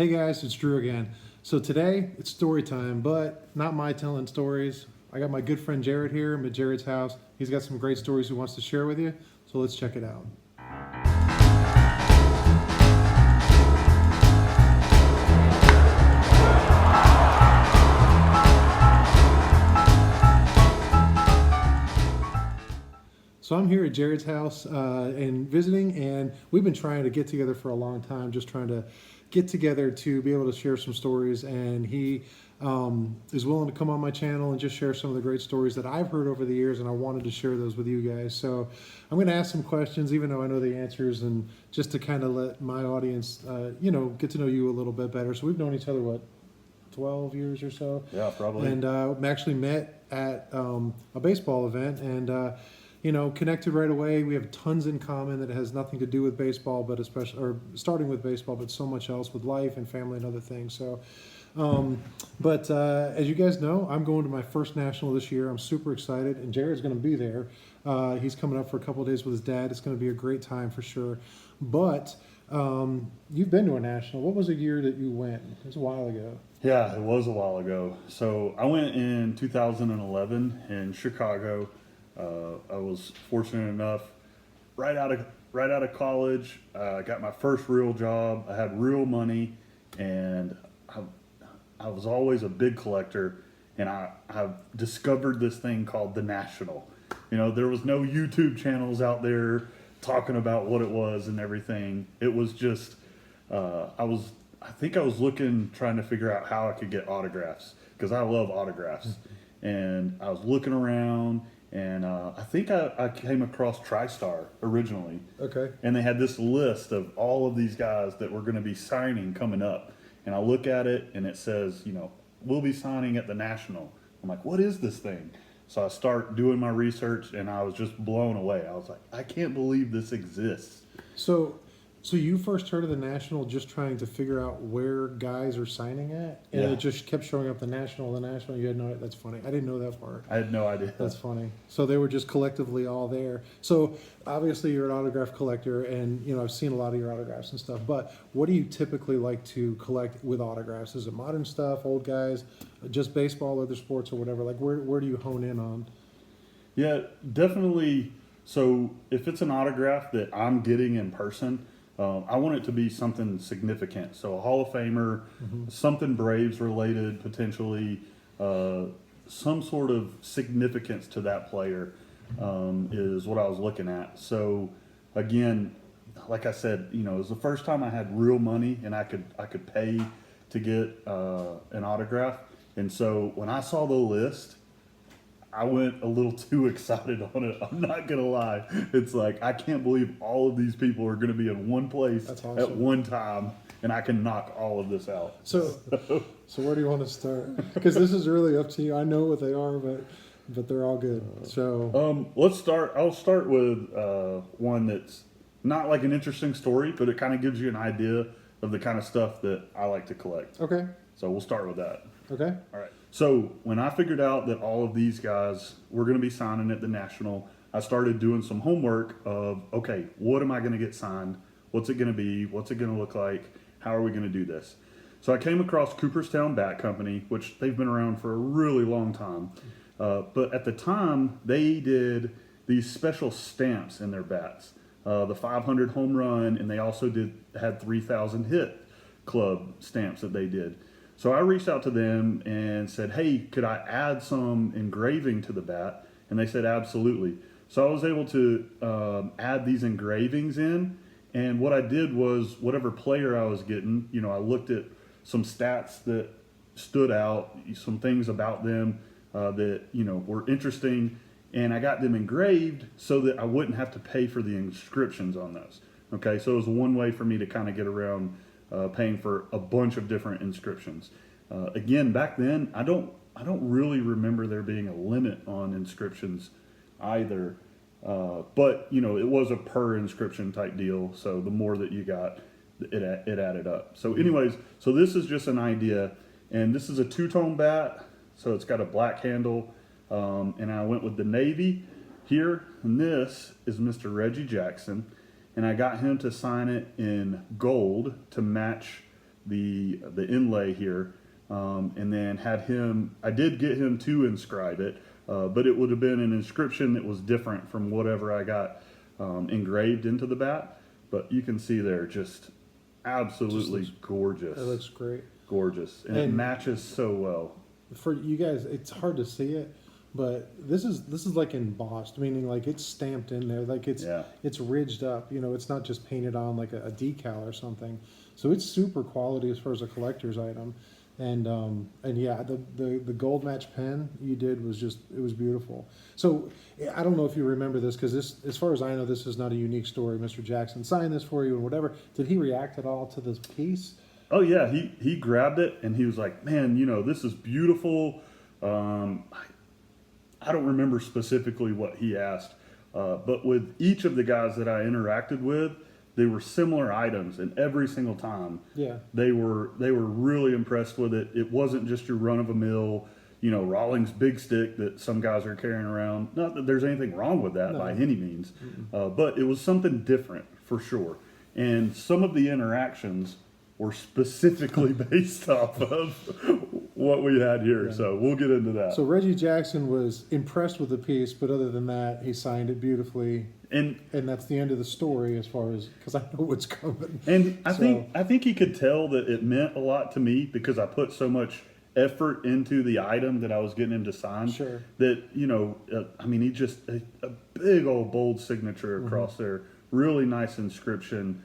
Hey guys, it's Drew again. So today it's story time, but not my telling stories. I got my good friend Jared here. I'm at Jared's house. He's got some great stories he wants to share with you. So let's check it out. So I'm here at Jared's house and visiting, and we've been trying to get together for a long time, just trying to get together to be able to share some stories. And he is willing to come on my channel and just share some of the great stories that I've heard over the years, and I wanted to share those with you guys. So I'm going to ask some questions, even though I know the answers, and just to kind of let my audience, get to know you a little bit better. So we've known each other, what, 12 years or so? Yeah, probably. And we actually met at a baseball event, and connected right away. We have tons in common that has nothing to do with baseball, but starting with baseball, but so much else with life and family and other things. So, but as you guys know, I'm going to my first national this year. I'm super excited, and Jared's going to be there. He's coming up for a couple of days with his dad. It's going to be a great time for sure. But you've been to a national. What was the year that you went? It was a while ago. Yeah, it was a while ago. So I went in 2011 in Chicago. I was fortunate enough, right out of college, I got my first real job. I had real money, and I was always a big collector. And I discovered this thing called the National. There was no YouTube channels out there talking about what it was and everything. It was just I think I was trying to figure out how I could get autographs, because I love autographs. And I was looking around. And I think I came across TriStar originally. Okay. And they had this list of all of these guys that were going to be signing coming up. And I look at it, and it says, we'll be signing at the National. I'm like, what is this thing? So I start doing my research, and I was just blown away. I was like, I can't believe this exists. So you first heard of the National just trying to figure out where guys are signing at? And Yeah. it just kept showing up the National. You had no, that's funny. I didn't know that part. I had no idea. That's funny. So they were just collectively all there. So obviously you're an autograph collector, and I've seen a lot of your autographs and stuff, but what do you typically like to collect with autographs? Is it modern stuff, old guys, just baseball, other sports, or whatever? Like where do you hone in on? Yeah, definitely. So if it's an autograph that I'm getting in person, I want it to be something significant. So a Hall of Famer, something Braves related, potentially, some sort of significance to that player is what I was looking at. So again, like I said, it was the first time I had real money and I could pay to get an autograph. And so when I saw the list, I went a little too excited on it. I'm not gonna lie. It's like, I can't believe all of these people are gonna be in one place at one time, and I can knock all of this out. So where do you want to start? Because this is really up to you. I know what they are, but they're all good. So let's start. I'll start with one that's not like an interesting story, but it kind of gives you an idea of the kind of stuff that I like to collect. okay, So we'll start with that. okay, All right. So when I figured out that all of these guys were going to be signing at the National, I started doing some homework of, okay, what am I going to get signed? What's it going to be? What's it going to look like? How are we going to do this? So I came across Cooperstown Bat Company, which they've been around for a really long time. But at the time, they did these special stamps in their bats. The 500 home run, and they also had 3,000 hit club stamps that they did. So I reached out to them and said, hey, could I add some engraving to the bat? And they said, absolutely. So I was able to add these engravings in. And what I did was, whatever player I was getting, I looked at some stats that stood out, some things about them that, were interesting. And I got them engraved so that I wouldn't have to pay for the inscriptions on those. Okay, so it was one way for me to kind of get around paying for a bunch of different inscriptions. Again, back then, I don't really remember there being a limit on inscriptions either. But it was a per inscription type deal. So the more that you got, it added up. So anyways, so this is just an idea, and this is a two-tone bat. So it's got a black handle, and I went with the navy here, and this is Mr. Reggie Jackson. And I got him to sign it in gold to match the inlay here, and then had him. I did get him to inscribe it, but it would have been an inscription that was different from whatever I got engraved into the bat. But you can see there, just absolutely gorgeous. That looks great. Gorgeous, and it And- matches so well. For you guys, it's hard to see it, but this is like embossed, meaning like it's stamped in there, like Yeah. it's ridged up. You know, it's not just painted on like a decal or something. So it's super quality as far as a collector's item. And yeah, the gold match pen you did was just, it was beautiful. So I don't know if you remember this, because this, as far as I know, this is not a unique story. Mr. Jackson signed this for you and whatever. Did he react at all to this piece? Oh yeah, he grabbed it and he was like, "Man, this is beautiful." I don't remember specifically what he asked, but with each of the guys that I interacted with, they were similar items, and every single time, Yeah. they were really impressed with it. It wasn't just your run of a mill, Rawlings big stick that some guys are carrying around. Not that there's anything wrong with that by any means, but it was something different for sure. And some of the interactions were specifically based off of what we had here. Yeah. So we'll get into that. So Reggie Jackson was impressed with the piece, but other than that, he signed it beautifully. And And that's the end of the story, as far as, because I know what's coming. I So- think he could tell that it meant a lot to me because I put so much effort into the item that I was getting him to sign. Sure. That he just a big old bold signature across there, really nice inscription.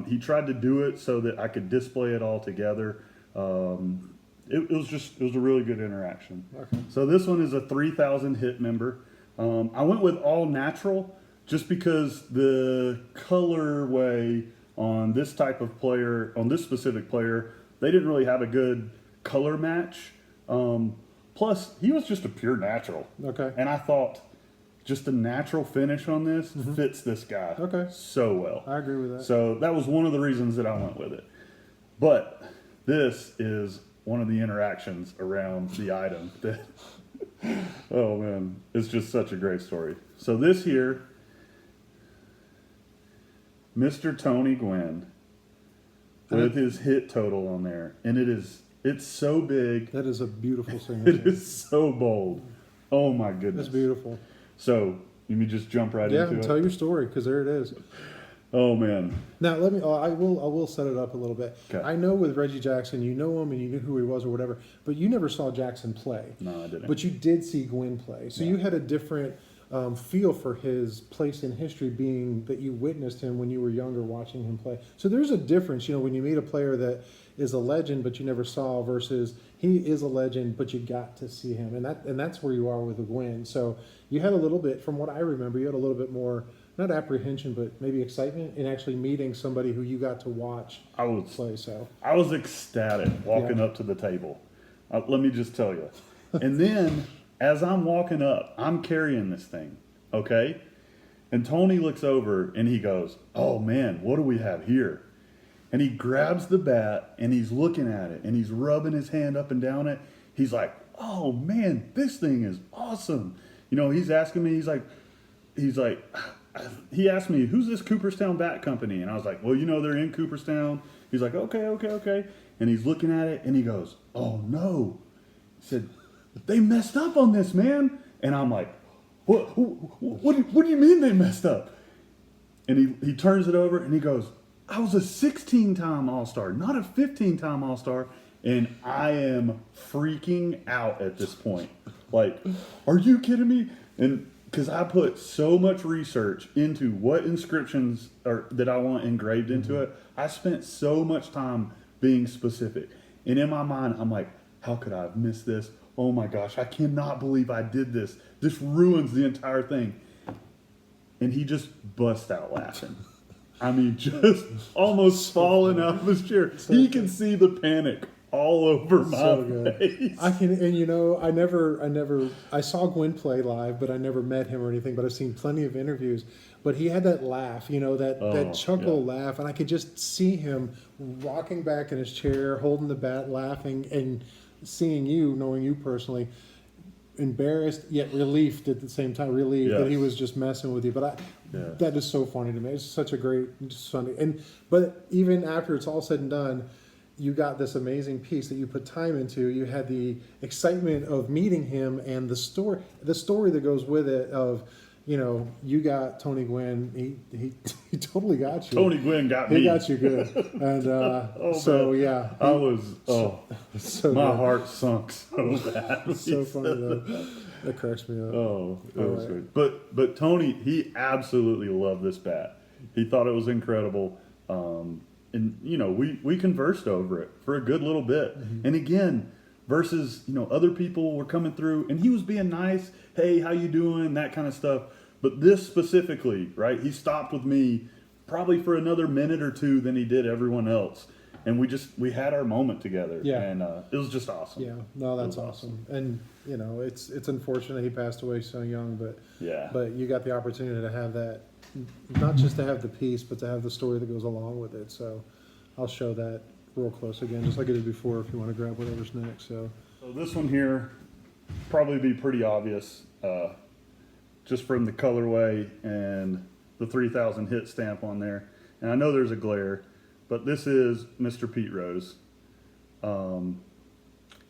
He tried to do it so that I could display it all together. It was a really good interaction. Okay. So this one is a 3,000 hit member. I went with all natural just because the colorway on this type of player, on this specific player, they didn't really have a good color match. Plus, he was just a pure natural. Okay. And I thought just a natural finish on this fits this guy Okay. so well. I agree with that. So that was one of the reasons that I went with it. But this is one of the interactions around the item that, oh man, it's just such a great story. So this here, Mr. Tony Gwynn with his hit total on there. And it's so big. That is a beautiful It signature. is so bold. Oh my goodness. That's beautiful. So let me just jump right Yeah, into tell it. your story, because there it is. Oh man. Now let me. I will set it up a little bit. Okay. I know with Reggie Jackson, you know him and you knew who he was or whatever, but you never saw Jackson play. No, I didn't. But you did see Gwynn play, so Yeah. you had a different feel for his place in history, being that you witnessed him when you were younger, watching him play. So there's a difference, when you meet a player that is a legend but you never saw, versus he is a legend but you got to see him, and that's where you are with Gwynn. So you had a little bit, from what I remember, you had a little bit more, not apprehension, but maybe excitement in actually meeting somebody who you got to watch I was play. So I was ecstatic walking Yeah. up to the table. Let me just tell you. And then as I'm walking up, I'm carrying this thing, okay? And Tony looks over and he goes, "Oh man, what do we have here?" And he grabs the bat and he's looking at it and he's rubbing his hand up and down it. He's like, "Oh man, this thing is awesome." He's asking me, he asked me, "Who's this Cooperstown Bat Company?" And I was like, "Well, they're in Cooperstown." He's like, "Okay. And he's looking at it and he goes, "Oh no." He said, "They messed up on this, man." And I'm like, What do you mean they messed up?" And he turns it over and he goes, "I was a 16-time All-Star, not a 15-time All-Star." And I am freaking out at this point. Like, are you kidding me? And because I put so much research into what inscriptions that I want engraved into it, I spent so much time being specific. And in my mind, I'm like, how could I have missed this? Oh my gosh, I cannot believe I did this. This ruins the entire thing. And he just bust out laughing. I mean, just almost falling out of his chair. He can see the panic all over my so good. face. I can, and I saw Gwynn play live, but I never met him or anything. But I've seen plenty of interviews. But he had that laugh, that chuckle laugh, and I could just see him rocking back in his chair, holding the bat, laughing, and seeing you, knowing you personally, embarrassed yet relieved at the same time. Relieved that he Yes. was just messing with you. But Yeah. that is so funny to me. It's such a great, just funny. But even after it's all said and done, you got this amazing piece that you put time into. You had the excitement of meeting him and the story that goes with it of, you know, you got Tony Gwynn. He totally got you. Tony Gwynn got He me. got you good. And so, man. yeah. I was, So my good. heart sunk so bad. It's so funny, though. That cracks me up. Oh, it was right. great. But Tony, he absolutely loved this bat. He thought it was incredible. And you know, we conversed over it for a good little bit. And again, versus, you know, other people were coming through and he was being nice. Hey, how you doing? That kind of stuff. But this specifically, right? He stopped with me probably for another minute or two than he did everyone else. And we had our moment together. Yeah. And it was just awesome. Yeah, no, that's It was awesome. And you know, it's unfortunate he passed away so young, but Yeah. but you got the opportunity to have that, not just to have the piece, but to have the story that goes along with it. So I'll show that real close again, just like I did before. If you want to grab whatever's next. So This one here probably be pretty obvious, just from the colorway and the 3,000 hit stamp on there. And I know there's a glare, but this is Mr. Pete Rose.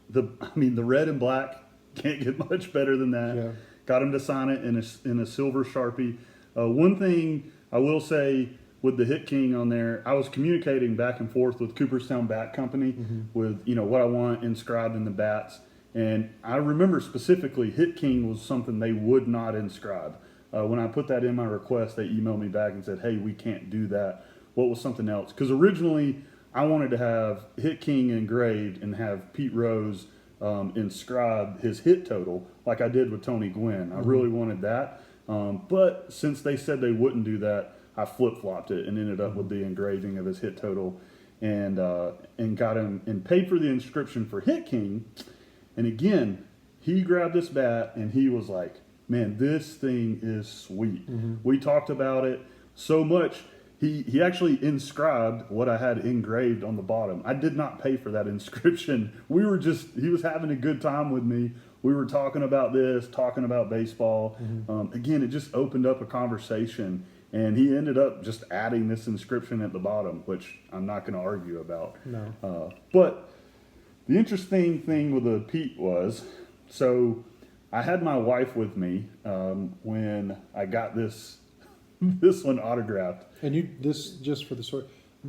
The red and black can't get much better than that. Yeah. Got him to sign it in a silver Sharpie. One thing I will say with the Hit King on there, I was communicating back and forth with Cooperstown Bat Company with, you know, what I want inscribed in the bats. And I remember specifically Hit King was something they would not inscribe. When I put that in my request, they emailed me back and said, hey, we can't do that. What was something else? Because originally I wanted to have Hit King engraved and have Pete Rose inscribe his hit total like I did with Tony Gwynn. I really wanted that. But since they said they wouldn't do that, I flip-flopped it and ended up with the engraving of his hit total and got him and paid for the inscription for Hit King. And again, he grabbed this bat and he was like, man, this thing is sweet. We talked about it so much. He actually inscribed what I had engraved on the bottom. I did not pay for that inscription. He was having a good time with me. We were talking about this, talking about baseball. Again, it just opened up a conversation. And he ended up just adding this inscription at the bottom, which I'm not going to argue about. no, But the interesting thing with the Pete was, so I had my wife with me when I got this one autographed. and this just for the story,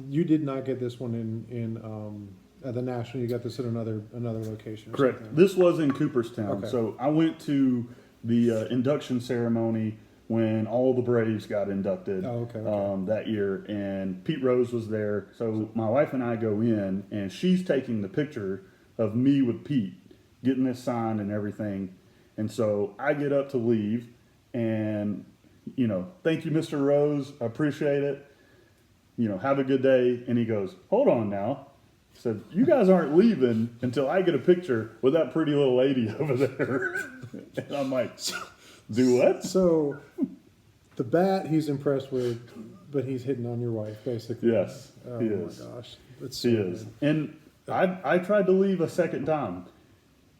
you did not get this one in at the National. You got this at another location. Or Correct. something. This was in Cooperstown. Okay. So I went to the induction ceremony when all the Braves got inducted Oh, okay. that year, and Pete Rose was there. So my wife and I go in, and she's taking the picture of me with Pete, getting this signed and everything. And so I get up to leave, and, you know, thank you, Mr. Rose. I appreciate it. You know, have a good day. And he goes, hold on now. I said, you guys aren't leaving until I get a picture with that pretty little lady over there. And I'm like, do what? So the bat he's impressed with, but he's hitting on your wife basically. Yes, Oh he my is. gosh, that's so He is. good. And I tried to leave a second time.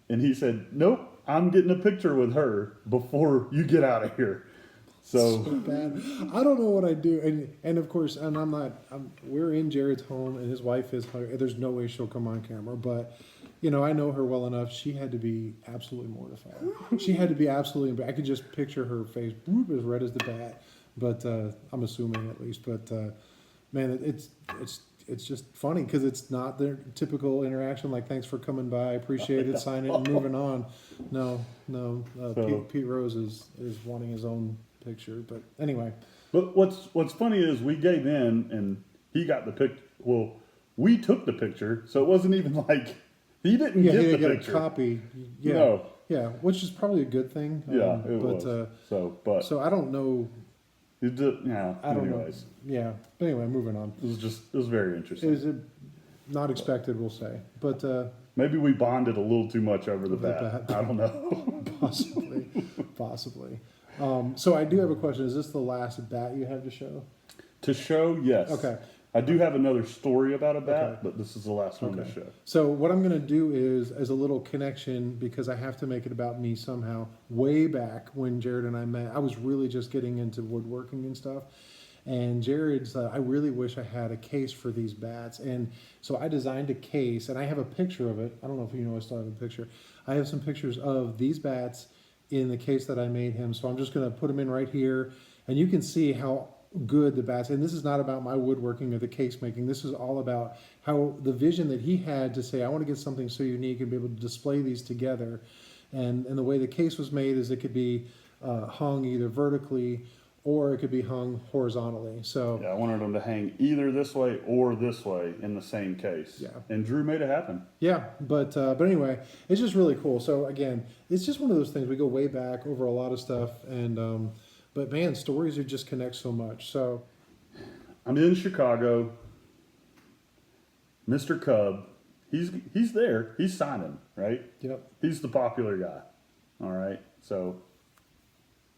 And he said, nope, I'm getting a picture with her before you get out of here. So, Bad. I don't know what I do, and of course, and we're in Jared's home, and his wife is. There's no way she'll come on camera, but you know, I know her well enough. She had to be absolutely mortified. She had to be absolutely. I could just picture her face, whoop, as red as the bat. But I'm assuming at least. But man, it's just funny because it's not their typical interaction. Like, thanks for coming by, appreciate it, sign it, and moving on. No. Pete Rose is wanting his own picture. But anyway, but what's funny is we gave in and he got the pic. Well, we took the picture, so it wasn't even like he didn't yeah, get he the got picture. a copy. Yeah, No. yeah, which is probably a good thing. Yeah, it but, was. So I don't know. It did, yeah. I don't anyways, know. Yeah. But anyway, moving on. it was very interesting. Is it not expected? We'll say, but Maybe we bonded a little too much over the The bat. bat. I don't know. possibly. So I do have a question. Is this the last bat you have to show? To show, yes. Okay. I do have another story about a bat, Okay. but this is the last one to Okay. show. So what I'm going to do is, as a little connection, because I have to make it about me somehow. Way back when Jared and I met, I was really just getting into woodworking and stuff, And Jared's, I really wish I had a case for these bats. And so I designed a case, and I have a picture of it. I don't know if you know, I still have a picture. I have some pictures of these bats in the case that I made him. So I'm just going to put them in right here, and you can see how good the bats. And this is not about my woodworking or the case making. This is all about how the vision that he had to say, I want to get something so unique and be able to display these together. And the way the case was made is it could be hung either vertically or it could be hung horizontally. So Yeah, I wanted them to hang either this way or this way in the same case. Yeah. And Drew made it happen. yeah, but anyway, it's just really cool. So again, it's just one of those things. We go way back over a lot of stuff, and but man, stories are just connect so much. So I'm in Chicago. Mr. Cub, he's there. He's signing, right? yep, He's the popular guy. All right. So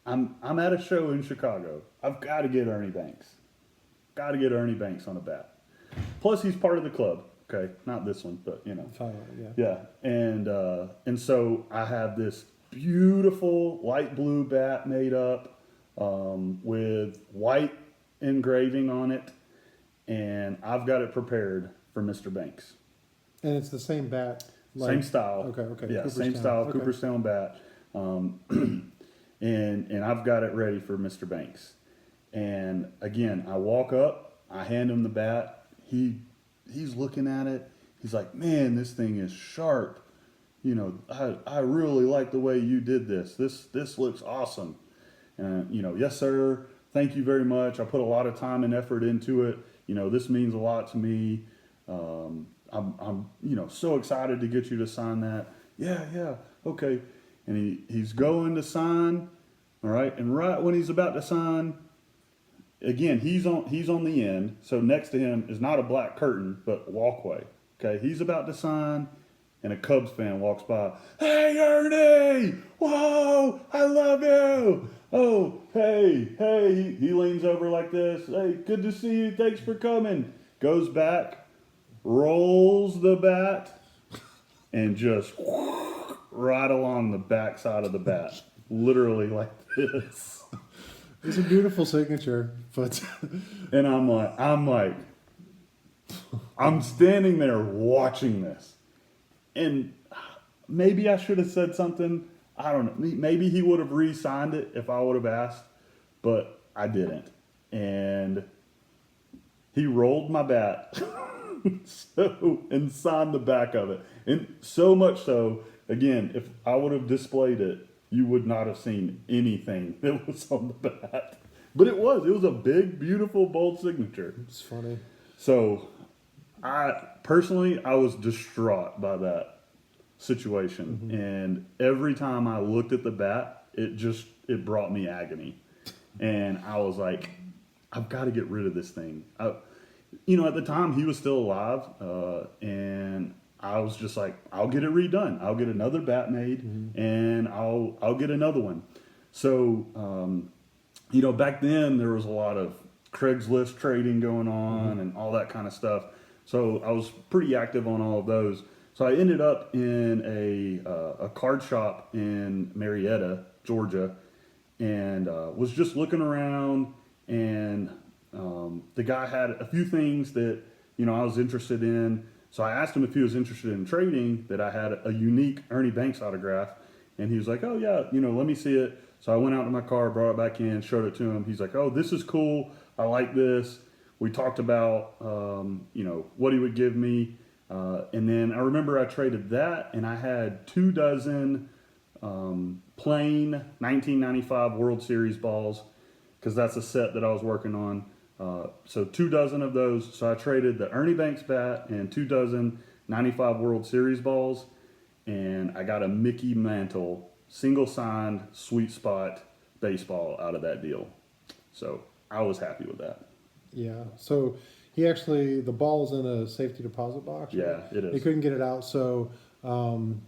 I'm at a show in Chicago. I've got to get Ernie Banks. Got to get Ernie Banks on a bat. Plus he's part of the club. Okay, not this one, but you know. finally, yeah. Yeah, and so I have this beautiful light blue bat made up with white engraving on it, and I've got it prepared for Mr. Banks. And it's the same bat. Same style. Okay. Yeah, same Cooperstown. style, Okay. Cooperstown bat. And I've got it ready for Mr. Banks. And again, I walk up, I hand him the bat. He's looking at it. He's like, man, this thing is sharp. You know, I really like the way you did this. This looks awesome. And you know, yes sir, thank you very much. I put a lot of time and effort into it. You know, this means a lot to me. I'm you know, so excited to get you to sign that. Yeah, okay. And he's going to sign, all right. And right when he's about to sign, again, he's on the end. So next to him is not a black curtain, but a walkway. Okay, he's about to sign, and a Cubs fan walks by. Hey, Ernie! Whoa, I love you! Oh, hey. He leans over like this. Hey, good to see you. Thanks for coming. Goes back, rolls the bat, and just right along the back side of the bat. Literally like this. It's a beautiful signature, but And I'm standing there watching this. And maybe I should have said something. I don't know. Maybe he would have re-signed it if I would have asked, but I didn't. And he rolled my bat and signed the back of it. And so much so, again, if I would have displayed it, you would not have seen anything that was on the bat. But it was a big, beautiful, bold signature. it's funny. So I was distraught by that situation. Mm-hmm. And every time I looked at the bat, it brought me agony. And I was like, I've got to get rid of this thing. You know, at the time he was still alive, and I was just like, I'll get it redone. I'll get another bat made, and I'll get another one. So, you know, back then there was a lot of Craigslist trading going on and all that kind of stuff. So I was pretty active on all of those. So I ended up in a card shop in Marietta, Georgia, and was just looking around, and the guy had a few things that, you know, I was interested in. So I asked him if he was interested in trading, that I had a unique Ernie Banks autograph. And he was like, oh yeah, you know, let me see it. So I went out to my car, brought it back in, showed it to him. He's like, oh, this is cool. I like this. We talked about, you know, what he would give me. And then I remember I traded that, and I had 24 plain 1995 World Series balls, because that's a set that I was working on. So 24 of those. So I traded the Ernie Banks bat and 24 95 World Series balls, and I got a Mickey Mantle single signed sweet spot baseball out of that deal. So I was happy with that. Yeah. So he actually, the ball's in a safety deposit box. Right? Yeah, it is. He couldn't get it out, so I'm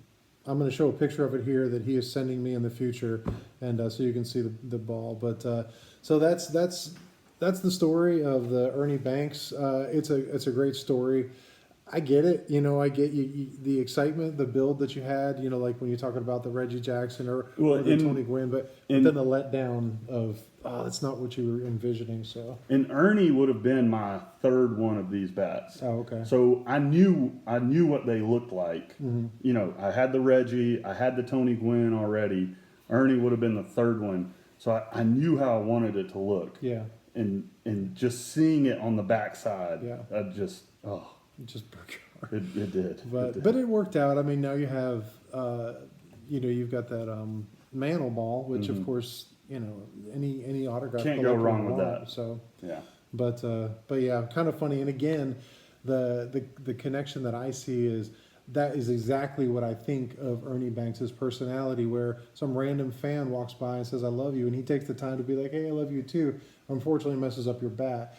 going to show a picture of it here that he is sending me in the future, and so you can see the ball. But so that's the story of the Ernie Banks. It's a great story. I get it. You know, I get the excitement, the build that you had. You know, like when you're talking about the Reggie Jackson or the Tony Gwynn, but then the letdown of oh, that's not what you were envisioning. So, And Ernie would have been my third one of these bats. oh, okay. So I knew what they looked like. Mm-hmm. You know, I had the Reggie, I had the Tony Gwynn already. Ernie would have been the third one. So I knew how I wanted it to look. Yeah. And just seeing it on the backside, Yeah. I just It just broke your heart. it did. But it worked out. I mean, now you have, you've got that mantle ball, which of course, any autograph Can't go collector wrong would with want. that. So, Yeah. but yeah, kind of funny. And again, the connection that I see is that is exactly what I think of Ernie Banks' personality, where some random fan walks by and says, "I love you," and he takes the time to be like, "Hey, I love you too." Unfortunately, messes up your bat.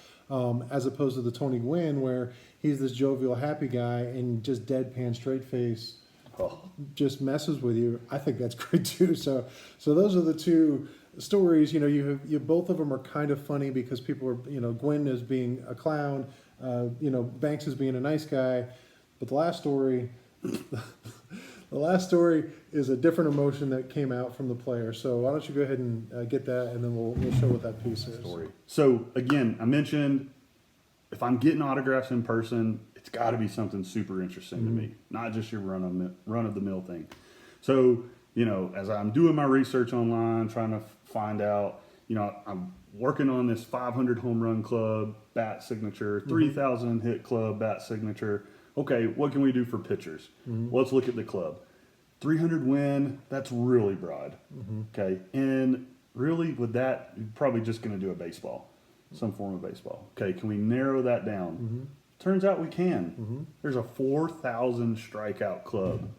As opposed to the Tony Gwynn, where he's this jovial, happy guy and just deadpan, straight face, just messes with you. I think that's great too. So those are the two stories. You both of them are kind of funny because people are, Gwynn is being a clown, Banks is being a nice guy, but the last story. The last story is a different emotion that came out from the player. So why don't you go ahead and get that, and then we'll show what that piece is. Story. So again, I mentioned if I'm getting autographs in person, it's got to be something super interesting to me, not just your run of the mill thing. So as I'm doing my research online, trying to find out, I'm working on this 500 home run club bat signature, 3,000 hit club bat signature. Okay, what can we do for pitchers? Let's look at the club. 300 win, that's really broad. Okay, and really with that, you're probably just going to do a baseball, some form of baseball. Okay, can we narrow that down? Turns out we can. There's a 4,000 strikeout club,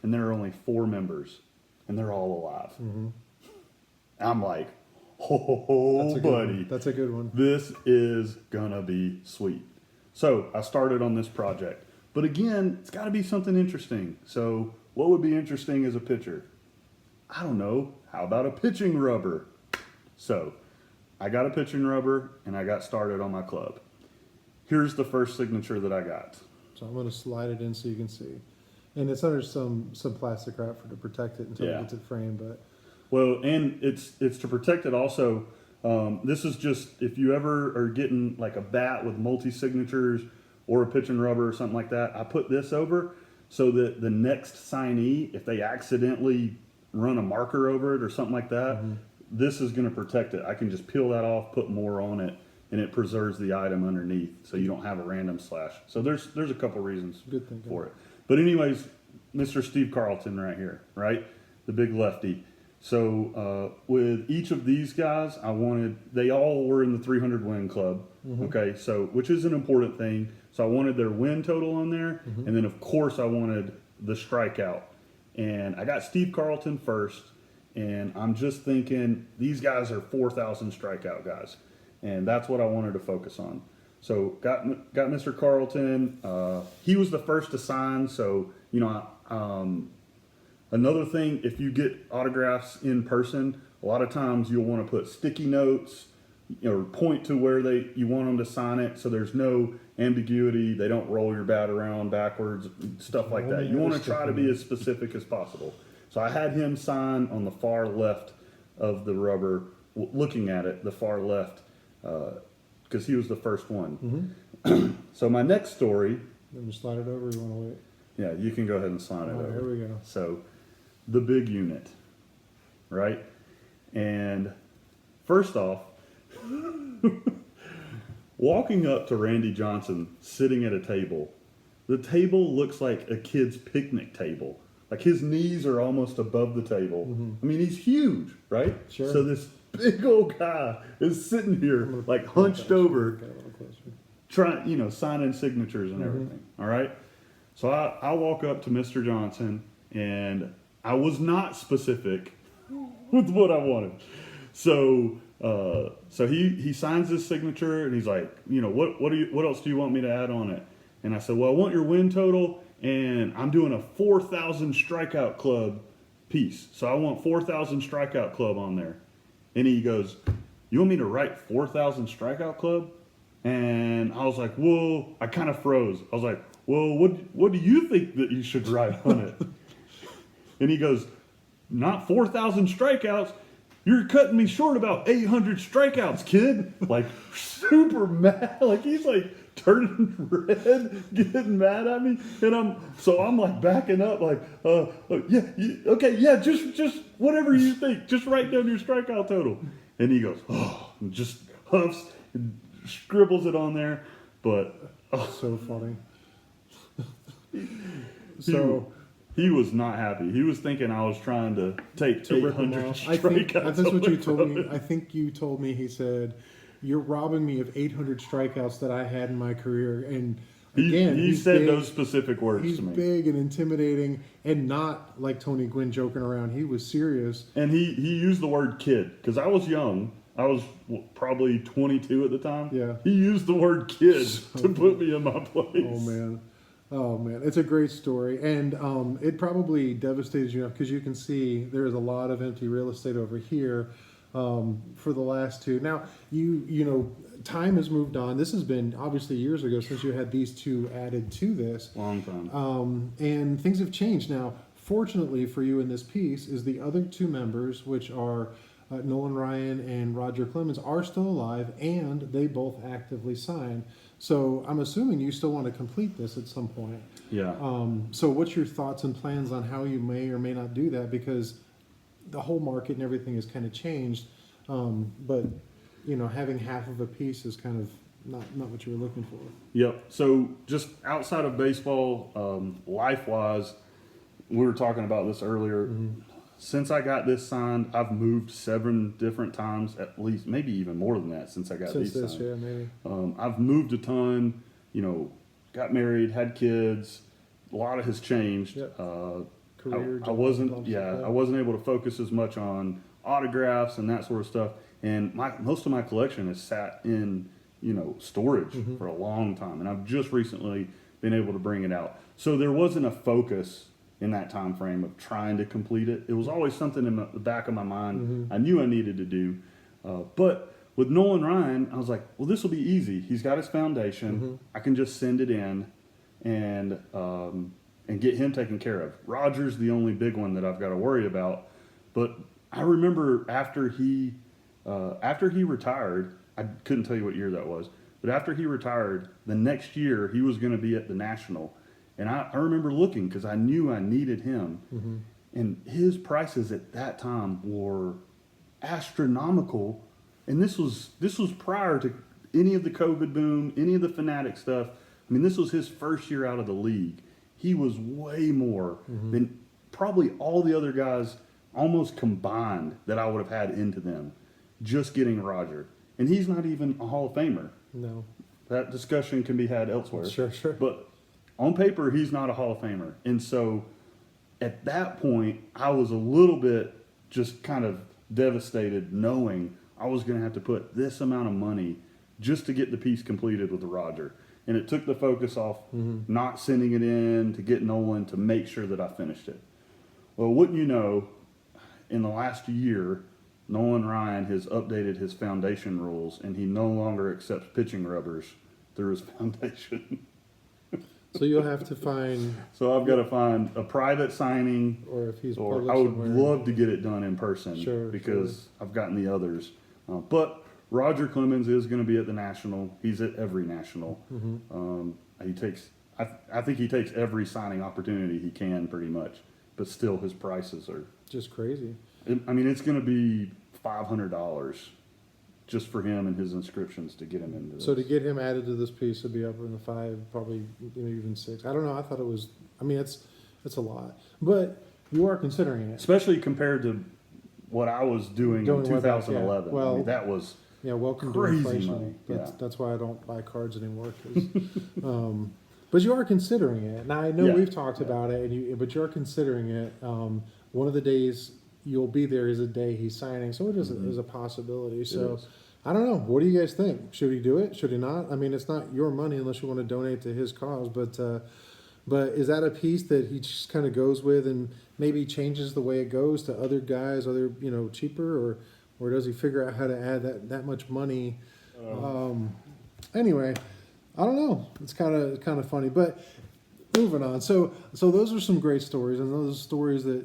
and there are only 4 members, and they're all alive. I'm like, oh, buddy. That's a good one. This is going to be sweet. So I started on this project. But again, it's got to be something interesting. So what would be interesting as a pitcher? I don't know. How about a pitching rubber? So I got a pitching rubber, and I got started on my club. Here's the first signature that I got. So I'm going to slide it in so you can see. And it's under some plastic wrap to protect it until it gets it framed. But well, and it's to protect it also. This is just if you ever are getting like a bat with multi-signatures or a pitching rubber or something like that, I put this over so that the next signee, if they accidentally run a marker over it or something like that, this is going to protect it. I can just peel that off, put more on it, and it preserves the item underneath so you don't have a random slash. So there's a couple reasons for it. But anyways, Mr. Steve Carlton right here, right? The big lefty. So with each of these guys, they all were in the 300 win club. Okay, so which is an important thing. So I wanted their win total on there, and then of course I wanted the strikeout. And I got Steve Carlton first, and I'm just thinking these guys are 4,000 strikeout guys, and that's what I wanted to focus on. So got Mr. Carlton. He was the first to sign. So another thing, if you get autographs in person, a lot of times you'll want to put sticky notes or point to where you want them to sign it, so there's no ambiguity. They don't roll your bat around backwards, stuff like that. You want to try to be as specific as possible. So I had him sign on the far left of the rubber, looking at it, the far left, because he was the first one. So my next story. Let me slide it over. You want to wait? Yeah, you can go ahead and slide it over. Here we go. So the big unit, right? And first off, walking up to Randy Johnson sitting at a table, the table looks like a kid's picnic table. Like his knees are almost above the table. I mean, he's huge, right? Sure. So this big old guy is sitting here like hunched over, Get a little closer. trying, signing signatures and everything. All right. So I walk up to Mr. Johnson, and I was not specific with what I wanted. So he signs his signature, and he's like, what else do you want me to add on it? And I said, well, I want your win total, and I'm doing a 4,000 strikeout club piece. So I want 4,000 strikeout club on there. And he goes, you want me to write 4,000 strikeout club? And I was like, whoa, I kind of froze. I was like, well, what do you think that you should write on it? And he goes, not 4,000 strikeouts. you're cutting me short about 800 strikeouts, kid. Like, super mad. Like, he's like turning red, getting mad at me. And I'm like backing up, like, okay, yeah, just whatever you think. Just write down your strikeout total. And he goes, oh, and just huffs and scribbles it on there. But, So funny. he was not happy. He was thinking I was trying to take to rip him 800 off. strikeouts. That's what away you told from me. him. I think you told me. He said, "You're robbing me of 800 strikeouts that I had in my career." And again, He he's said big, those specific words He's to me. big and intimidating, and not like Tony Gwynn joking around. He was serious. And he used the word kid because I was young. I was probably 22 at the time. Yeah. He used the word kid So to put me in my place. Oh man, it's a great story, and it probably devastated you enough because you can see there is a lot of empty real estate over here for the last two. Now you know time has moved on. This has been obviously years ago since you had these two added to this, Long time. and things have changed now. Fortunately for you in this piece is the other two members, which are Nolan Ryan and Roger Clemens, are still alive, and they both actively sign. So I'm assuming you still want to complete this at some point. Yeah. So what's your thoughts and plans on how you may or may not do that? Because the whole market and everything has kind of changed. But you know, having half of a piece is kind of not what you were looking for. Yep. So just outside of baseball, life-wise, we were talking about this earlier. Mm-hmm. Since I got this signed, I've moved 7 different times, at least, maybe even more than that since I got Since these this, signed. yeah, maybe. I've moved a ton, you know, got married, had kids. A lot of has changed. Yep. I Career, I wasn't, jobs, yeah, like that. I wasn't able to focus as much on autographs and that sort of stuff. And most of my collection has sat in, you know, storage Mm-hmm. for a long time, and I've just recently been able to bring it out. So there wasn't a focus in that time frame of trying to complete it. It was always something in the back of my mind. Mm-hmm. I knew I needed to do, but with Nolan Ryan, I was like, well, this will be easy. He's got his foundation. Mm-hmm. I can just send it in and get him taken care of. Roger's the only big one that I've got to worry about. But I remember after he retired, I couldn't tell you what year that was, but after he retired, the next year he was going to be at the National. And I remember looking because I knew I needed him. Mm-hmm. And his prices at that time were astronomical. And this was prior to any of the COVID boom, any of the Fanatic stuff. I mean, this was his first year out of the league. He was way more than probably all the other guys almost combined that I would have had into them just getting Roger. And he's not even a Hall of Famer. No. That discussion can be had elsewhere. Sure. But on paper, he's not a Hall of Famer. And so at that point, I was a little bit just kind of devastated knowing I was going to have to put this amount of money just to get the piece completed with the Roger. And it took the focus off not sending it in to get Nolan to make sure that I finished it. Well, wouldn't you know, in the last year, Nolan Ryan has updated his foundation rules, and he no longer accepts pitching rubbers through his foundation. So you'll have to find, So I've got to find a private signing, or if he's or public I would somewhere. love to get it done in person Sure, because I've gotten the others. But Roger Clemens is going to be at the National. He's at every National. Mm-hmm. He takes, I think he takes every signing opportunity he can pretty much, but still his prices are, Just crazy. I mean, it's going to be $500 just for him and his inscriptions to get him into this. So to get him added to this piece would be up in the 5, probably maybe even 6. I don't know. I thought it was. I mean, it's a lot, but you are considering it. Especially compared to what I was doing in Way back, 2011. yeah. Well, I mean, that was Yeah, welcome crazy to inflation. money. That's why I don't buy cards anymore. 'Cause, but you are considering it. Now I know Yeah, we've talked about it, but you are considering it. One of the days you'll be there is a day he's signing, so it is a possibility. So is. I don't know. What do you guys think? Should he do it? Should he not? I mean, it's not your money unless you want to donate to his cause. But is that a piece that he just kind of goes with and maybe changes the way it goes to other guys, other cheaper, or does he figure out how to add that much money? Anyway, I don't know. It's kind of funny, but moving on. So those are some great stories, and those are stories that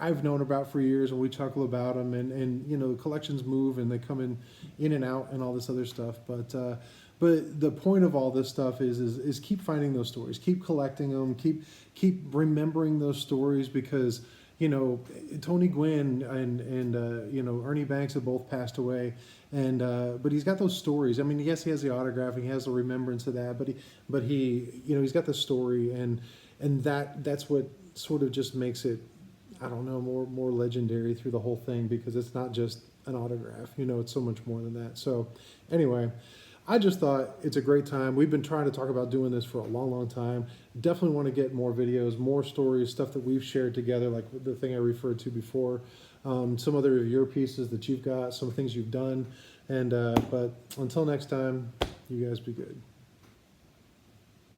I've known about for years, and we chuckle about them, and collections move and they come in and out and all this other stuff. But the point of all this stuff is keep finding those stories, keep collecting them, keep remembering those stories, because Tony Gwynn and Ernie Banks have both passed away, and but he's got those stories. I mean, yes, he has the autograph, and he has the remembrance of that, but he's got the story, and that's what sort of just makes it, I don't know, more legendary through the whole thing, because it's not just an autograph. It's so much more than that. So anyway, I just thought it's a great time. We've been trying to talk about doing this for a long time. Definitely want to get more videos, more stories, stuff that we've shared together, like the thing I referred to before. Some other of your pieces that you've got, some things you've done. But until next time, you guys be good.